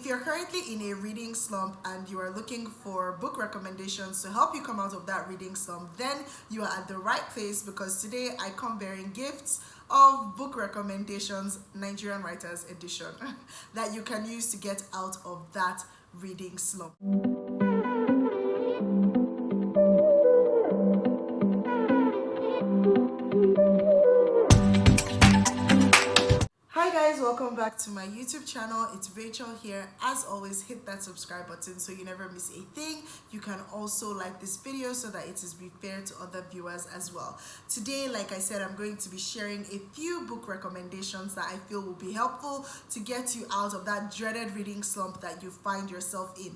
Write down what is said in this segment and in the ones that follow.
you're currently in a reading slump and you are looking for book recommendations to help you come out of that reading slump, then you are at the right place, because today I come bearing gifts of book recommendations, Nigerian Writers Edition, that you can use to get out of that reading slump. Hi guys, welcome back to my YouTube channel. It's Rachel here. As always, hit that subscribe button so you never miss a thing. You can also like this video so that it is be fair to other viewers as well. Today, like I said, I'm going to be sharing a few book recommendations that I feel will be helpful to get you out of that dreaded reading slump that you find yourself in.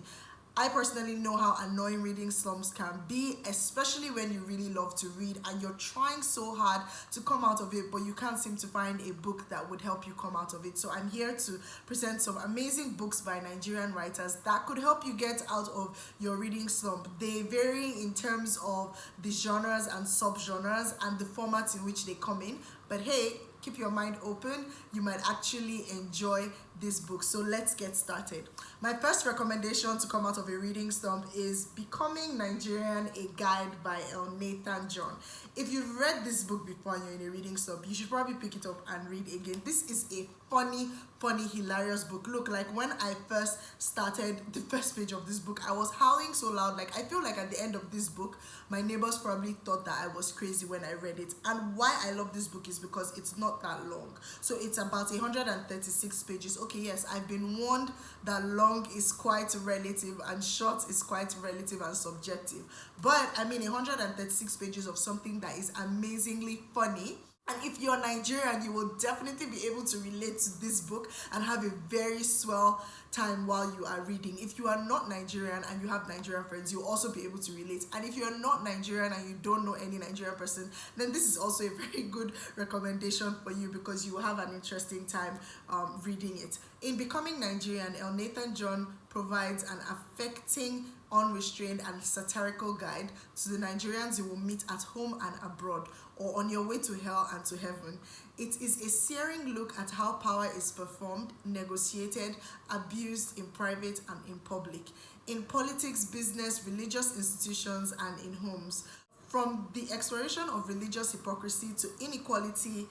I personally know how annoying reading slumps can be, especially when you really love to read and you're trying so hard to come out of it, but you can't seem to find a book that would help you come out of it. So I'm here to present some amazing books by Nigerian writers that could help you get out of your reading slump. They vary in terms of the genres and subgenres and the formats in which they come in, but hey, keep your mind open. You might actually enjoy this book. So let's get started. My first recommendation to come out of a reading slump is Becoming Nigerian, a Guide by Nathan John. If you've read this book before and you're in a reading slump, you should probably pick it up and read again. This is a funny, hilarious book. Look, like when I first started the first page of this book, I was howling so loud. Like, I feel like at the end of this book, my neighbors probably thought that I was crazy when I read it. And why I love this book is because it's not that long. So it's about 136 pages. Okay, yes, I've been warned that long is quite relative and short is quite relative and subjective. But I mean, 136 pages of something that is amazingly funny. And if you're Nigerian, you will definitely be able to relate to this book and have a very swell time while you are reading. If you are not Nigerian and you have Nigerian friends, you'll also be able to relate. And if you're not Nigerian and you don't know any Nigerian person, then this is also a very good recommendation for you, because you will have an interesting time reading it. In Becoming Nigerian, Nathan John provides an affecting, unrestrained and satirical guide to the Nigerians you will meet at home and abroad, or on your way to hell and to heaven. It is a searing look at how power is performed, negotiated, abused in private and in public, in politics, business, religious institutions, and in homes. From the exploration of religious hypocrisy to inequality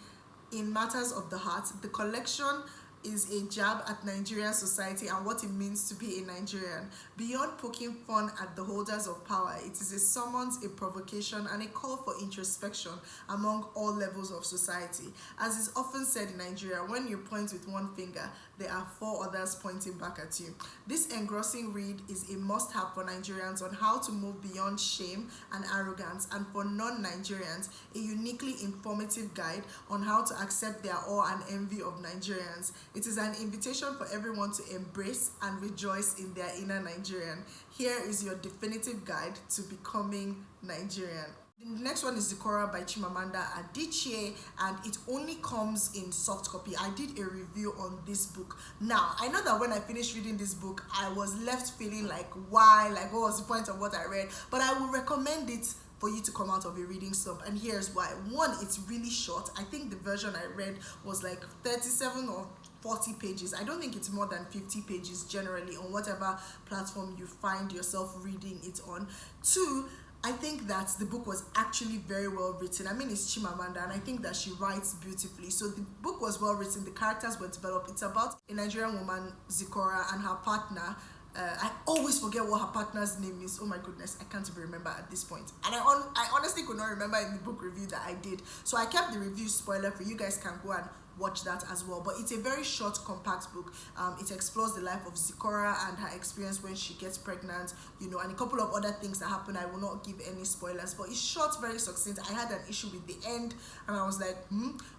in matters of the heart, the collection is a jab at Nigerian society and what it means to be a Nigerian. Beyond poking fun at the holders of power, it is a summons, a provocation, and a call for introspection among all levels of society. As is often said in Nigeria, when you point with one finger, there are four others pointing back at you. This engrossing read is a must-have for Nigerians on how to move beyond shame and arrogance, and for non-Nigerians, a uniquely informative guide on how to accept their awe and envy of Nigerians. It is an invitation for everyone to embrace and rejoice in their inner Nigerian. Here is your definitive guide to becoming Nigerian. The next one is Zikora by Chimamanda Adichie, and it only comes in soft copy. I did a review on this book. Now, I know that when I finished reading this book, I was left feeling like, why? Like, what was the point of what I read? But I would recommend it for you to come out of a reading slump, and here's why. One, it's really short. I think the version I read was like 37 or 40 pages. I don't think it's more than 50 pages generally on whatever platform you find yourself reading it on. Two, I think that the book was actually very well written. I mean, it's Chimamanda, and I think that she writes beautifully. So the book was well written, the characters were developed. It's about a Nigerian woman, Zikora, and her partner. I always forget what her partner's name is. Oh my goodness, I can't even remember at this point. And I honestly could not remember in the book review that I did. So I kept the review spoiler free. You guys can go and watch that as well. But it's a very short, compact book. It explores the life of Zikora and her experience when she gets pregnant, you know, and a couple of other things that happen. I will not give any spoilers, but it's short, very succinct. I had an issue with the end, and I was like,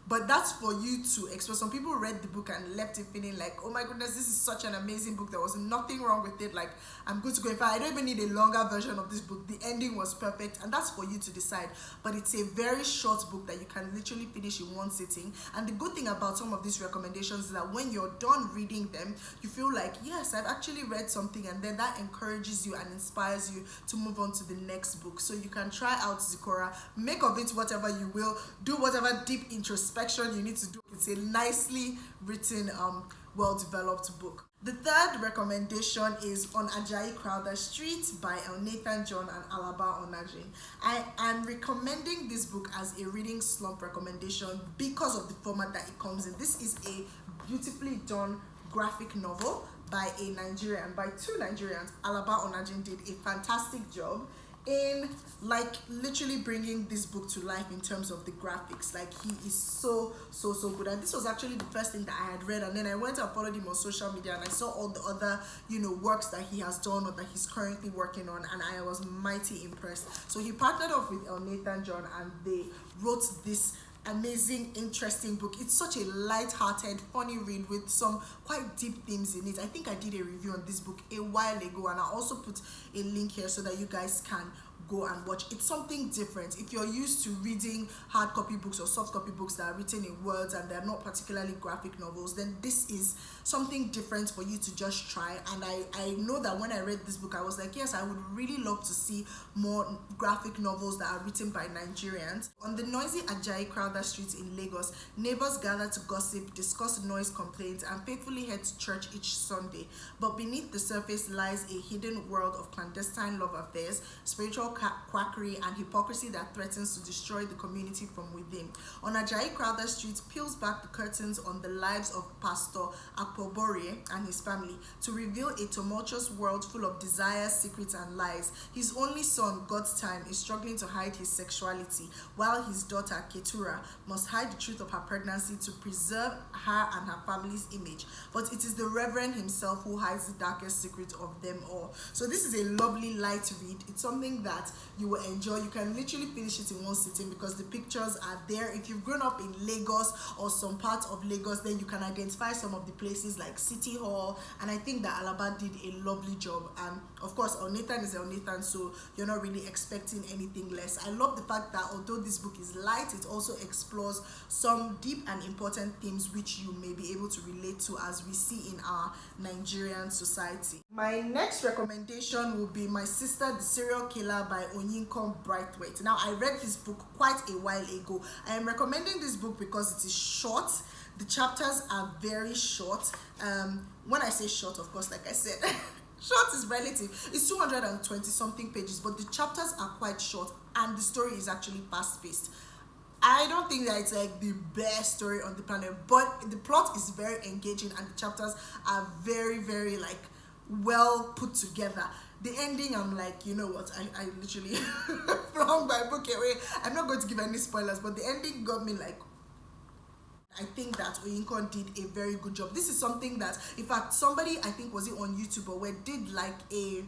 But that's for you to explore. Some people read the book and left it feeling like, oh my goodness, this is such an amazing book. There was nothing wrong with it. Like, I'm good to go. In fact, I don't even need a longer version of this book. The ending was perfect, and that's for you to decide. But it's a very short book that you can literally finish in one sitting. And the good thing about some of these recommendations is that when you're done reading them, you feel like, yes, I've actually read something, and then that encourages you and inspires you to move on to the next book. So you can try out Zikora, make of it whatever you will, do whatever deep introspection you need to do. It's a nicely written, well-developed book. The third recommendation is On Ajay Crowther Street by Nathan John and Alaba Onajin. I am recommending this book as a reading slump recommendation because of the format that it comes in. This is a beautifully done graphic novel by a Nigerian, by two Nigerians. Alaba Onajin did a fantastic job in like literally bringing this book to life in terms of the graphics. Like, he is so good, and this was actually the first thing that I had read, and then I went and followed him on social media and I saw all the other, you know, works that he has done or that he's currently working on, and I was mighty impressed. So he partnered up with Nathan John and they wrote this amazing, interesting book. It's such a light-hearted, funny read with some quite deep themes in it. I think I did a review on this book a while ago, and I also put a link here so that you guys can go and watch. It's something different. If you're used to reading hard copy books or soft copy books that are written in words and they're not particularly graphic novels, then this is something different for you to just try. And I know that when I read this book, I was like, yes, I would really love to see more graphic novels that are written by Nigerians. On the noisy Ajay Crowther Street in Lagos, neighbors gather to gossip, discuss noise complaints, and faithfully head to church each Sunday. But beneath the surface lies a hidden world of clandestine love affairs, spiritual quackery, and hypocrisy that threatens to destroy the community from within. On Ajay Crowther Street peels back the curtains on the lives of Pastor Akpobore and his family to reveal a tumultuous world full of desires, secrets, and lies. His only son, God's Time, is struggling to hide his sexuality, while his daughter, Ketura, must hide the truth of her pregnancy to preserve her and her family's image. But it is the Reverend himself who hides the darkest secret of them all. So this is a lovely light read. It's something that you will enjoy. You can literally finish it in one sitting because the pictures are there. If you've grown up in Lagos or some parts of Lagos, then you can identify some of the places like City Hall, and I think that Alaba did a lovely job. And of course, Nathan is Nathan, so you're not really expecting anything less. I love the fact that although this book is light, it also explores some deep and important themes which you may be able to relate to as we see in our Nigerian society. My next recommendation will be My Sister the Serial Killer by Onyinkan Brightwaite. Now, I read this book quite a while ago. I am recommending this book because it is short. The chapters are very short. When I say short, of course, like I said, short is relative. It's 220 something pages, but the chapters are quite short and the story is actually fast-paced. I don't think that it's like the best story on the planet, but the plot is very engaging and the chapters are very like well put together. The ending, I'm like, you know what, I literally flung my book away. I'm not going to give any spoilers, but the ending got me like, I think that Onyinkan did a very good job. This is something that, in fact, somebody, I think, was it on YouTube or where, did like a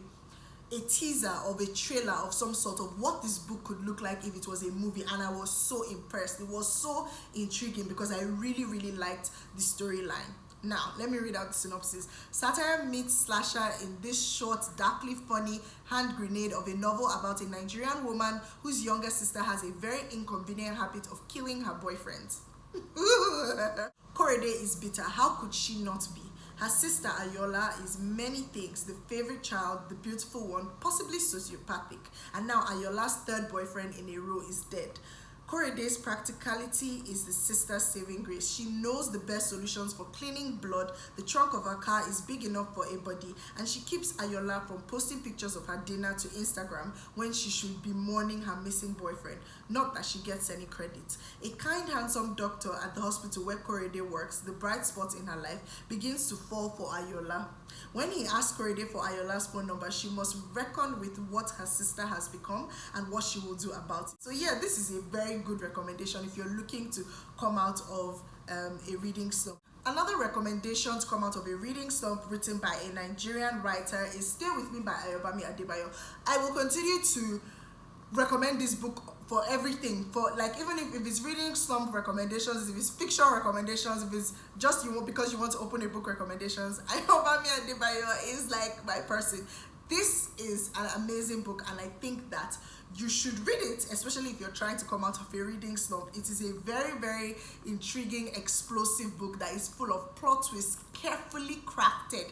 teaser of a trailer of some sort of what this book could look like if it was a movie, and I was so impressed. It was so intriguing because I really liked the storyline. Now, let me read out the synopsis. Satire meets slasher in this short, darkly funny hand grenade of a novel about a Nigerian woman whose younger sister has a very inconvenient habit of killing her boyfriends. Korede is bitter. How could she not be? Her sister Ayola is many things: the favorite child, the beautiful one, possibly sociopathic, and now Ayola's third boyfriend in a row is dead. Korede's practicality is the sister's saving grace. She knows the best solutions for cleaning blood. The trunk of her car is big enough for a body, and she keeps Ayola from posting pictures of her dinner to Instagram when she should be mourning her missing boyfriend. Not that she gets any credit. A kind, handsome doctor at the hospital where Korede works, the bright spot in her life, begins to fall for Ayola. When he asks Korede for Ayola's phone number, she must reckon with what her sister has become and what she will do about it. So yeah, this is a very good recommendation if you're looking to come out of a reading slump. Another recommendation to come out of a reading slump written by a Nigerian writer is Stay With Me by Ayobami Adebayo. I will continue to recommend this book for everything, for like, even if it's reading slump recommendations, if it's fiction recommendations, if it's just because you want to open a book recommendations, Ayobami Adebayo is like my person. This is an amazing book, and I think that you should read it, especially if you're trying to come out of a reading slump. It is a very intriguing, explosive book that is full of plot twists, carefully crafted,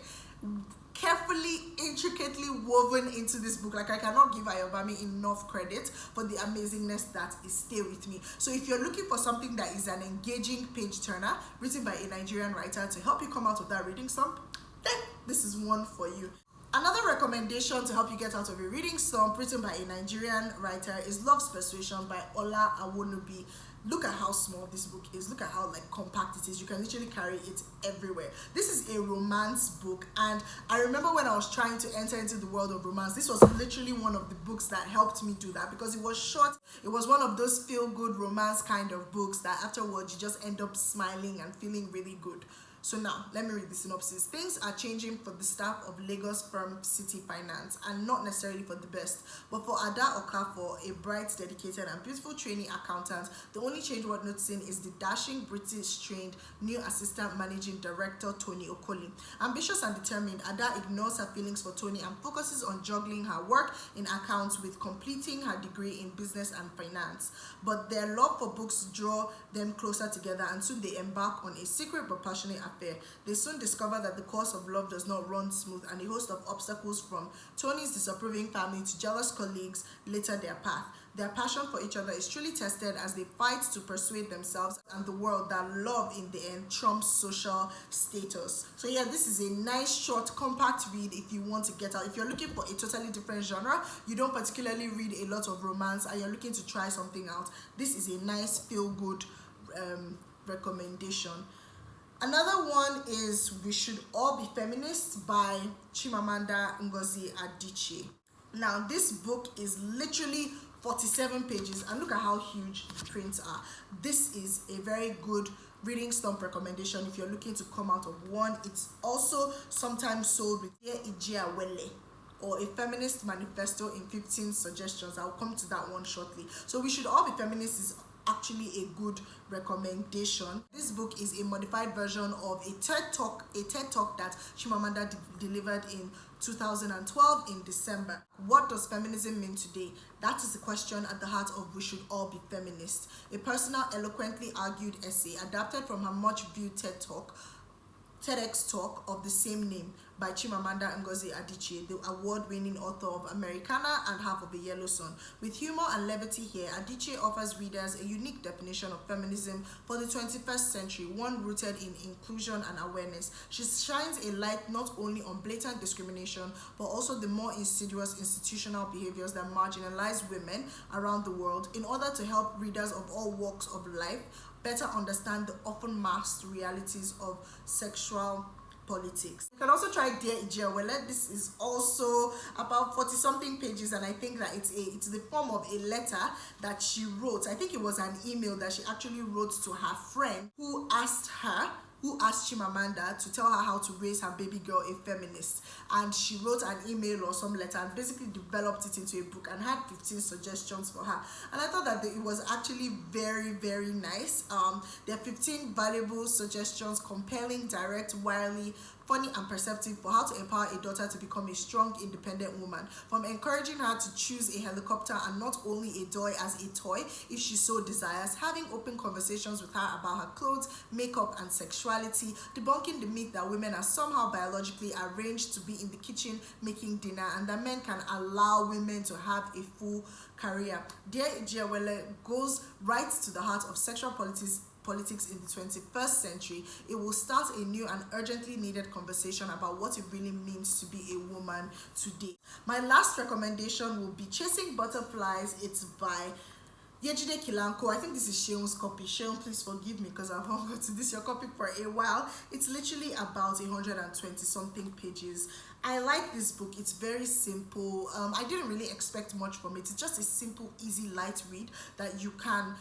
carefully, intricately woven into this book. Like, I cannot give Ayobami enough credit for the amazingness that is Stay With Me. So if you're looking for something that is an engaging page turner written by a Nigerian writer to help you come out of that reading slump, then this is one for you. Another recommendation to help you get out of a reading slump, written by a Nigerian writer, is Love's Persuasion by Ola Awonubi. Look at how small this book is. Look at how like compact it is. You can literally carry it everywhere. This is a romance book, and I remember when I was trying to enter into the world of romance, this was literally one of the books that helped me do that, because it was short. It was one of those feel-good romance kind of books that afterwards you just end up smiling and feeling really good. So now, let me read the synopsis. Things are changing for the staff of Lagos firm City Finance, and not necessarily for the best. But for Ada Okafor, a bright, dedicated, and beautiful trainee accountant, the only change worth noticing is the dashing, British-trained new assistant managing director, Tony Okoli. Ambitious and determined, Ada ignores her feelings for Tony and focuses on juggling her work in accounts with completing her degree in business and finance. But their love for books draw them closer together, and soon they embark on a secret but passionate affair. They soon discover that the course of love does not run smooth, and a host of obstacles, from Tony's disapproving family to jealous colleagues, litter their path. Their passion for each other is truly tested as they fight to persuade themselves and the world that love in the end trumps social status. So yeah, this is a nice, short, compact read if you want to get out. If you're looking for a totally different genre, you don't particularly read a lot of romance, and you're looking to try something out, this is a nice, feel-good recommendation. Another one is We Should All Be Feminists by Chimamanda Ngozi Adichie. Now, this book is literally 47 pages, and look at how huge the prints are. This is a very good reading slump recommendation if you're looking to come out of one. It's also sometimes sold with Dear Ijia Wele, or A Feminist Manifesto in 15 Suggestions. I'll come to that one shortly. So We Should All Be Feminists is actually a good recommendation. This book is a modified version of a TED Talk that Chimamanda delivered in 2012 in December. What does feminism mean today? That is the question at the heart of We Should All Be Feminists, a personal, eloquently argued essay adapted from her much-viewed TEDx talk of the same name by Chimamanda Ngozi Adichie, the award-winning author of Americana and Half of a Yellow Sun. With humor and levity here, Adichie offers readers a unique definition of feminism for the 21st century, one rooted in inclusion and awareness. She shines a light not only on blatant discrimination, but also the more insidious institutional behaviors that marginalize women around the world, in order to help readers of all walks of life better understand the often masked realities of sexual politics. You can also try Dear Ijia Wele. This is also about 40-something pages, and I think that it's the form of a letter that she wrote. I think it was an email that she actually wrote to her friend who asked Chimamanda to tell her how to raise her baby girl a feminist, and she wrote an email or some letter and basically developed it into a book and had 15 suggestions for her. And I thought that it was actually very, very nice. There are 15 valuable suggestions, compelling, direct, wily, funny, and perceptive, for how to empower a daughter to become a strong, independent woman. From encouraging her to choose a helicopter and not only a toy as a toy if she so desires, having open conversations with her about her clothes, makeup, and sexuality, debunking the myth that women are somehow biologically arranged to be in the kitchen making dinner, and that men can allow women to have a full career. Dear Ijia Wele goes right to the heart of sexual politics in the 21st century. It will start a new and urgently needed conversation about what it really means to be a woman today. My last recommendation will be Chasing Butterflies. It's by Yejide Kilanko. I think this is Sheon's copy. Sheon, please forgive me because I've hung on to this your copy for a while. It's literally about 120-something pages. I like this book. It's very simple. I didn't really expect much from it. It's just a simple, easy, light read that you can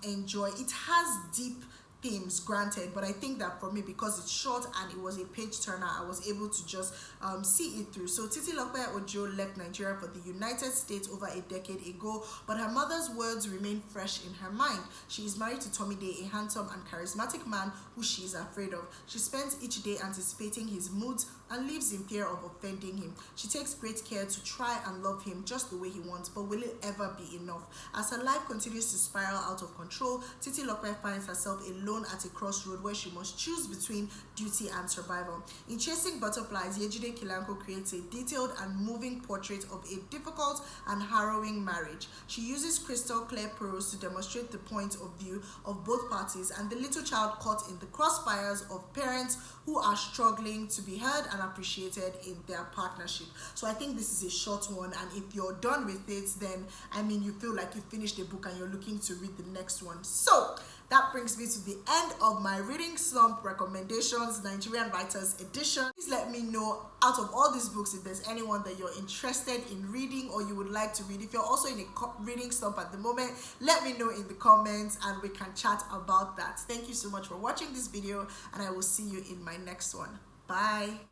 enjoy. It has deep themes, granted, but I think that for me, because it's short and it was a page turner, I was able to just see it through. So Titilope Ojo left Nigeria for the United States over a decade ago, but her mother's words remain fresh in her mind. She is married to Tommy Day, a handsome and charismatic man who she is afraid of. She spends each day anticipating his moods and lives in fear of offending him. She takes great care to try and love him just the way he wants, but will it ever be enough? As her life continues to spiral out of control, Titilope finds herself alone at a crossroad where she must choose between duty and survival. In Chasing Butterflies, Yejide Kilanko creates a detailed and moving portrait of a difficult and harrowing marriage. She uses crystal clear prose to demonstrate the point of view of both parties and the little child caught in the crossfires of parents who are struggling to be heard and appreciated in their partnership. So I think this is a short one, and if you're done with it, then I mean, you feel like you finished the book and you're looking to read the next one. So that brings me to the end of my reading slump recommendations, Nigerian Writers Edition. Please let me know, out of all these books, if there's anyone that you're interested in reading or you would like to read. If you're also in a reading slump at the moment, let me know in the comments and we can chat about that. Thank you so much for watching this video, and I will see you in my next one. Bye.